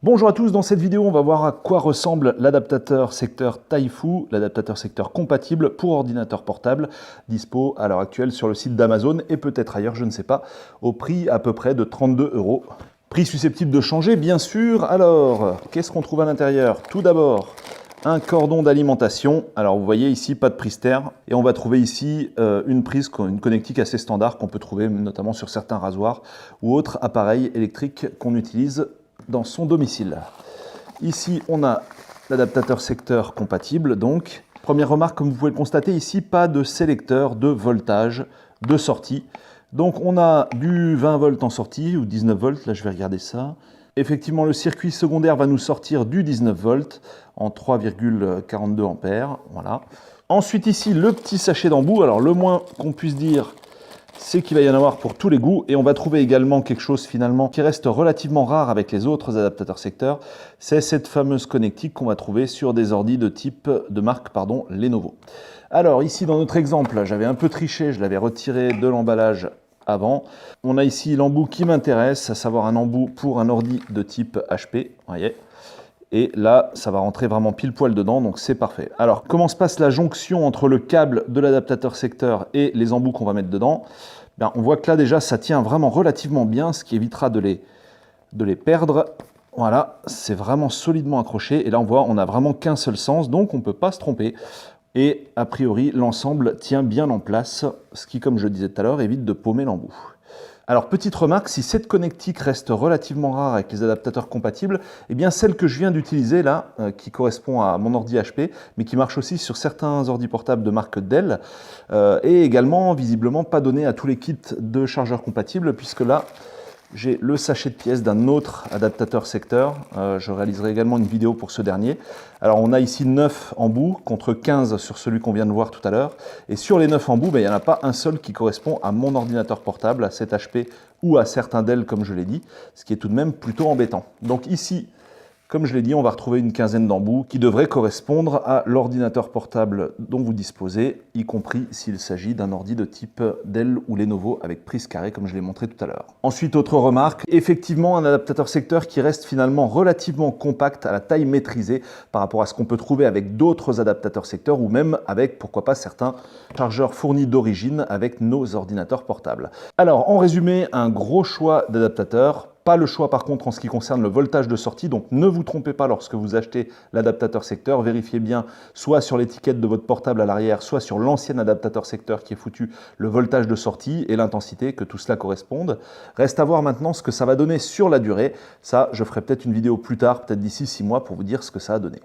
Bonjour à tous, dans cette vidéo on va voir à quoi ressemble l'adaptateur secteur Taifu, l'adaptateur secteur compatible pour ordinateur portable, dispo à l'heure actuelle sur le site d'Amazon et peut-être ailleurs, je ne sais pas, au prix à peu près de 32 €. Prix susceptible de changer bien sûr. Alors, qu'est-ce qu'on trouve à l'intérieur? Tout d'abord, un cordon d'alimentation. Alors vous voyez ici, pas de prise terre. Et on va trouver ici une connectique assez standard qu'on peut trouver notamment sur certains rasoirs ou autres appareils électriques qu'on utilise dans son domicile. Ici, on a l'adaptateur secteur compatible. Donc, première remarque, comme vous pouvez le constater ici, pas de sélecteur de voltage de sortie. Donc, on a du 20 volts en sortie ou 19 volts. Là, je vais regarder ça. Effectivement, le circuit secondaire va nous sortir du 19 volts en 3,42 ampères. Voilà. Ensuite, ici, le petit sachet d'embout. Alors, le moins qu'on puisse dire, c'est qu'il va y en avoir pour tous les goûts. Et on va trouver également quelque chose finalement qui reste relativement rare avec les autres adaptateurs secteur. C'est cette fameuse connectique qu'on va trouver sur des ordis de marque Lenovo. Alors ici dans notre exemple, j'avais un peu triché, je l'avais retiré de l'emballage avant. On a ici l'embout qui m'intéresse, à savoir un embout pour un ordi de type HP. Voyez. Et là, ça va rentrer vraiment pile poil dedans, donc c'est parfait. Alors, comment se passe la jonction entre le câble de l'adaptateur secteur et les embouts qu'on va mettre dedans? Bien, on voit que là, déjà, ça tient vraiment relativement bien, ce qui évitera de les perdre. Voilà, c'est vraiment solidement accroché. Et là, on voit, on n'a vraiment qu'un seul sens, donc on ne peut pas se tromper. Et a priori, l'ensemble tient bien en place, ce qui, comme je le disais tout à l'heure, évite de paumer l'embout. Alors, petite remarque, si cette connectique reste relativement rare avec les adaptateurs compatibles, eh bien celle que je viens d'utiliser là, qui correspond à mon ordi HP, mais qui marche aussi sur certains ordi portables de marque Dell, est également visiblement pas donnée à tous les kits de chargeurs compatibles, puisque là, j'ai le sachet de pièces d'un autre adaptateur secteur. Je réaliserai également une vidéo pour ce dernier. Alors on a ici 9 embouts contre 15 sur celui qu'on vient de voir tout à l'heure. Et sur les 9 embouts, il n'y en a pas un seul qui correspond à mon ordinateur portable, à cet HP ou à certains Dell comme je l'ai dit, ce qui est tout de même plutôt embêtant. Donc ici, comme je l'ai dit, on va retrouver une quinzaine d'embouts qui devraient correspondre à l'ordinateur portable dont vous disposez, y compris s'il s'agit d'un ordi de type Dell ou Lenovo avec prise carrée comme je l'ai montré tout à l'heure. Ensuite, autre remarque, effectivement un adaptateur secteur qui reste finalement relativement compact à la taille maîtrisée par rapport à ce qu'on peut trouver avec d'autres adaptateurs secteur ou même avec, pourquoi pas, certains chargeurs fournis d'origine avec nos ordinateurs portables. Alors, en résumé, un gros choix d'adaptateurs. Pas le choix par contre en ce qui concerne le voltage de sortie, donc ne vous trompez pas lorsque vous achetez l'adaptateur secteur, vérifiez bien soit sur l'étiquette de votre portable à l'arrière, soit sur l'ancien adaptateur secteur qui est foutu le voltage de sortie et l'intensité, que tout cela corresponde. Reste à voir maintenant ce que ça va donner sur la durée, ça je ferai peut-être une vidéo plus tard, peut-être d'ici 6 mois pour vous dire ce que ça a donné.